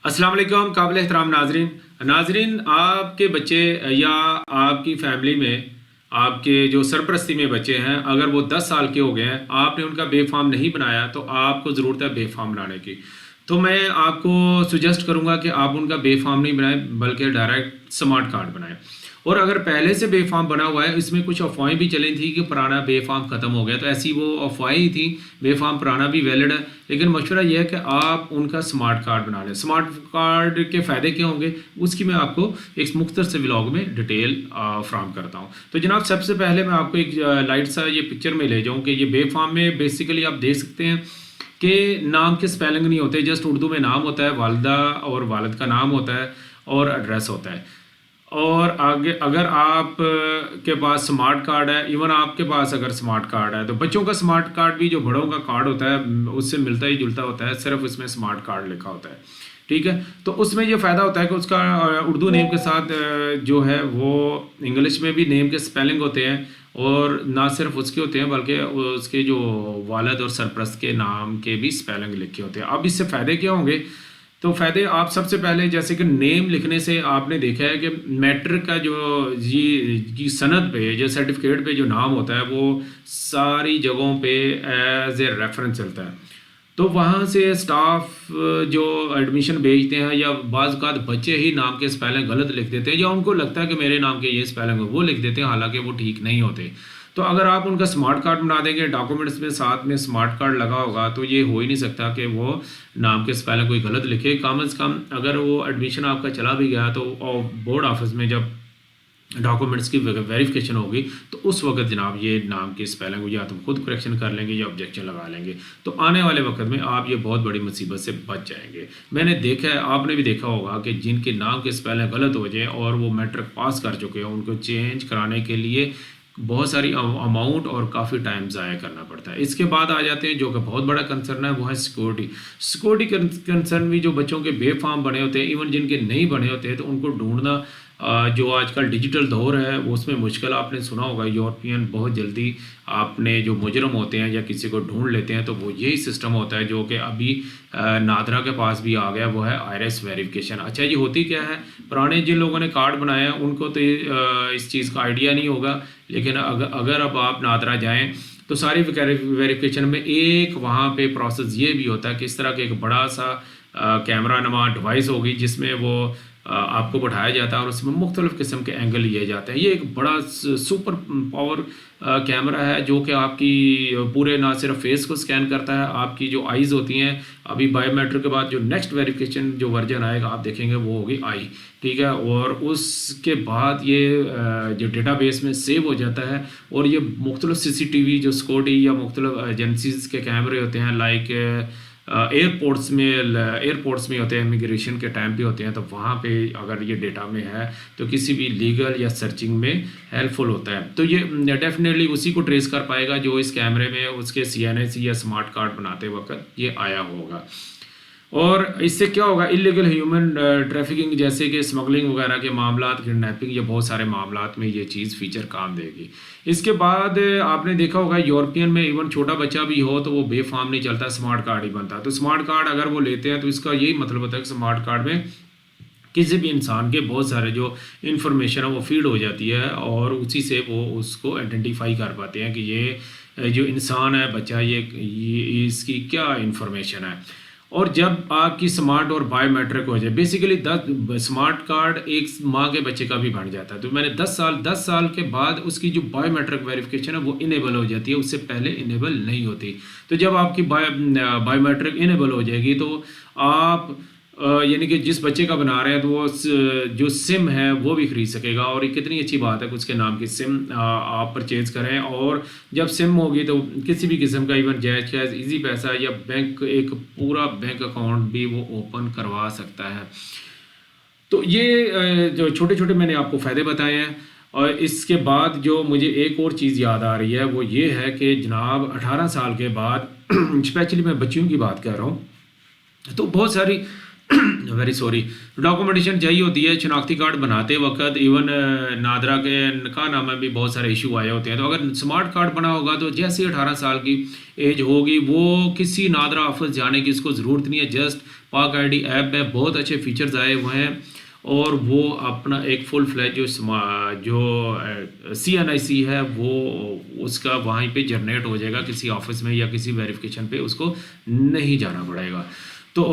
अस्सलाम वालेकुम काबिल एहतराम नाजरीन आपके बच्चे या आपकी फैमिली में आपके जो सरपरस्ती में बच्चे हैं, अगर वो 10 साल के हो गए हैं, आपने उनका बेफाम नहीं बनाया तो आपको ज़रूरत है बेफाम बनाने की। तो मैं आपको सुजेस्ट करूंगा कि आप उनका बेफाम नहीं बनाएं बल्कि डायरेक्ट स्मार्ट कार्ड बनाएं। और अगर पहले से बेफाम बना हुआ है, इसमें कुछ अफवाहें भी चली थी कि पुराना बेफाम ख़त्म हो गया, तो ऐसी वो अफवाहें ही थी। बेफाम पुराना भी वैलिड है, लेकिन मशवरा यह है कि आप उनका स्मार्ट कार्ड बना लें। स्मार्ट कार्ड के फ़ायदे क्या होंगे उसकी मैं आपको एक मुख्तर से व्लॉग में डिटेल फ्राहम करता हूँ। तो जनाब, सबसे पहले मैं आपको एक लाइट सा ये पिक्चर में ले जाऊँ कि ये बेफाम में बेसिकली आप देख सकते हैं कि नाम के स्पेलिंग नहीं होते, जस्ट उर्दू में नाम होता है, वालदा और वालिद का नाम होता है और एड्रेस होता है। और आगे अगर आप के पास स्मार्ट कार्ड है, इवन आपके पास अगर स्मार्ट कार्ड है, तो बच्चों का स्मार्ट कार्ड भी जो बड़ों का कार्ड होता है उससे मिलता ही जुलता होता है, सिर्फ उसमें स्मार्ट कार्ड लिखा होता है। ठीक है, तो उसमें ये फ़ायदा होता है कि उसका उर्दू नेम के साथ जो है वो इंग्लिश में भी नेम के स्पेलिंग होते हैं, और ना सिर्फ उसके होते हैं बल्कि उसके जो वालिद और सरपरस्त के नाम के भी स्पेलिंग लिखे होते हैं। अब इससे फ़ायदे क्या होंगे? तो फ़ायदे आप सबसे पहले जैसे कि नेम लिखने से आपने देखा है कि मैट्रिक का जो जी सनद पे जो सर्टिफिकेट पे जो नाम होता है वो सारी जगहों पे एज ए रेफरेंस चलता है। तो वहाँ से स्टाफ जो एडमिशन भेजते हैं या बाज़ औक़ात बच्चे ही नाम के स्पेलिंग गलत लिख देते हैं, या उनको लगता है कि मेरे नाम के ये स्पेलिंग है, वो लिख देते हैं, हालांकि वो ठीक नहीं होते। तो अगर आप उनका स्मार्ट कार्ड बना देंगे, डॉक्यूमेंट्स में साथ में स्मार्ट कार्ड लगा होगा, तो ये हो ही नहीं सकता कि वो नाम के स्पेलिंग कोई गलत लिखे। कम से कम अगर वो एडमिशन आपका चला भी गया तो बोर्ड ऑफिस में जब डॉक्यूमेंट्स की वेरिफिकेशन होगी तो उस वक्त जनाब ये नाम की स्पेलिंग या तुम खुद करेक्शन कर लेंगे या ऑब्जेक्शन लगा लेंगे, तो आने वाले वक्त में आप ये बहुत बड़ी मुसीबत से बच जाएंगे। मैंने देखा है, आपने भी देखा होगा कि जिनके नाम के स्पेलिंग गलत हो जाए और वो मैट्रिक पास कर चुके हैं, उनको चेंज कराने के लिए बहुत सारी अमाउंट और काफ़ी टाइम ज़ाया करना पड़ता है। इसके बाद आ जाते हैं जो कि बहुत बड़ा कंसर्न है, वो है सिक्योरिटी कंसर्न भी। जो बच्चों के बेफाम बने होते हैं, इवन जिनके नहीं बने होते हैं, तो उनको ढूंढना जो आजकल डिजिटल दौर है उसमें मुश्किल। आपने सुना होगा यूरोपियन बहुत जल्दी आपने जो मुजरम होते हैं या किसी को ढूंढ लेते हैं, तो वो यही सिस्टम होता है जो कि अभी नादरा के पास भी आ गया, वो है आईरिस वेरिफिकेशन। अच्छा, ये होती क्या है? पुराने जिन लोगों ने कार्ड बनाया उनको तो इस चीज़ का आइडिया नहीं होगा, लेकिन अगर अब आप नादरा जाएँ तो सारी वेरिफिकेशन में एक वहाँ पे प्रोसेस ये भी होता है कि इस तरह के एक बड़ा सा कैमरा नुमा डिवाइस होगी जिसमें वो आपको बैठाया जाता है और उसमें मुख्तलिफ़ किस्म के एंगल लिए जाते हैं। ये एक बड़ा सुपर पावर कैमरा है जो कि आपकी पूरे ना सिर्फ फेस को स्कैन करता है, आपकी जो आइज़ होती हैं, अभी बायोमेट्रिक के बाद जो नेक्स्ट वेरिफिकेशन जो वर्जन आएगा आप देखेंगे वो होगी आई। ठीक है, और उसके बाद ये जो डेटाबेस में सेव हो जाता है, और ये मुख्तलिफ CCTV जो सिक्योरिटी या मुख्तलिफ एजेंसीज़ के कैमरे होते हैं, लाइक एयरपोर्ट्स में होते हैं, इमिग्रेशन के टाइम पे होते हैं, तो वहाँ पे अगर ये डेटा में है तो किसी भी लीगल या सर्चिंग में हेल्पफुल होता है। तो ये डेफिनेटली उसी को ट्रेस कर पाएगा जो इस कैमरे में उसके CNIC या स्मार्ट कार्ड बनाते वक्त ये आया होगा। और इससे क्या होगा? इलीगल ह्यूमन ट्रैफिकिंग जैसे कि स्मगलिंग वगैरह के मामलात, किडनैपिंग, ये बहुत सारे मामलात में ये चीज़ फीचर काम देगी। इसके बाद आपने देखा होगा यूरोपियन में इवन छोटा बच्चा भी हो तो वो बेफाम नहीं चलता, स्मार्ट कार्ड ही बनता है। तो स्मार्ट कार्ड अगर वो लेते हैं तो इसका यही मतलब होता है कि स्मार्ट कार्ड में किसी भी इंसान के बहुत सारे जो इन्फॉर्मेशन है वो फीड हो जाती है, और उसी से वो उसको आइडेंटिफाई कर पाते हैं कि ये जो इंसान है, बच्चा, ये इसकी क्या इन्फॉर्मेशन है। और जब आपकी स्मार्ट और बायोमेट्रिक हो जाए, बेसिकली 10 स्मार्ट कार्ड एक माँ के बच्चे का भी बन जाता है। तो मैंने 10 साल के बाद उसकी जो बायोमेट्रिक वेरिफिकेशन है वो इनेबल हो जाती है, उससे पहले इनेबल नहीं होती। तो जब आपकी बायोमेट्रिक इनेबल हो जाएगी तो आप यानी कि जिस बच्चे का बना रहे हैं तो वो जो सिम है वो भी खरीद सकेगा। और ये कितनी अच्छी बात है कि उसके नाम की सिम आप परचेज़ करें, और जब सिम होगी तो किसी भी किस्म का इवन जायज़ इजी पैसा या बैंक एक पूरा बैंक अकाउंट भी वो ओपन करवा सकता है। तो ये जो छोटे छोटे मैंने आपको फ़ायदे बताए हैं। और इसके बाद जो मुझे एक और चीज़ याद आ रही है वो ये है कि जनाब 18 साल के बाद स्पेशली मैं बच्चियों की बात कर रहा हूँ, तो बहुत सारी वेरी सॉरी डॉक्यूमेंटेशन चाहिए होती है शनाख्ती कार्ड बनाते वक्त। इवन नादरा के निकाहनामे में भी बहुत सारे इशू आए होते हैं। तो अगर स्मार्ट कार्ड बना होगा तो जैसे 18 साल की एज होगी वो किसी नादरा ऑफिस जाने की इसको ज़रूरत नहीं है, जस्ट पाक आईडी ऐप में बहुत अच्छे फीचर्स आए हुए हैं और वो अपना एक फुल फ्लैज जो CNIC है वो उसका वहीं पे जनरेट हो जाएगा, किसी ऑफिस में या किसी वेरिफिकेशन पे उसको नहीं जाना पड़ेगा। तो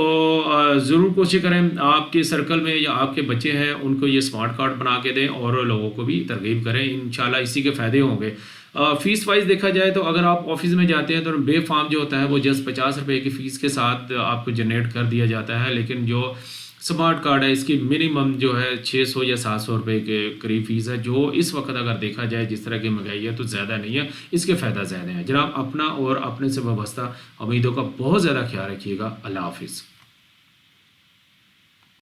ज़रूर कोशिश करें आपके सर्कल में या आपके बच्चे हैं उनको ये स्मार्ट कार्ड बना के दें और लोगों को भी तरगीब करें, इंशाल्लाह इसी के फ़ायदे होंगे। फ़ीस वाइज देखा जाए तो अगर आप ऑफिस में जाते हैं तो बे फार्म जो होता है वो जस्ट 50 रुपये की फ़ीस के साथ आपको जनरेट कर दिया जाता है, लेकिन जो स्मार्ट कार्ड है इसकी मिनिमम जो है 600 या 700 रुपये के करीब फ़ीस है, जो इस वक्त अगर देखा जाए जिस तरह की महंगाई है तो ज़्यादा नहीं है, इसके फ़ायदा ज़्यादा है। जनाब अपना और अपने से वाबस्ता उम्मीदों का बहुत ज़्यादा ख्याल रखिएगा। अल्लाह हाफिज़।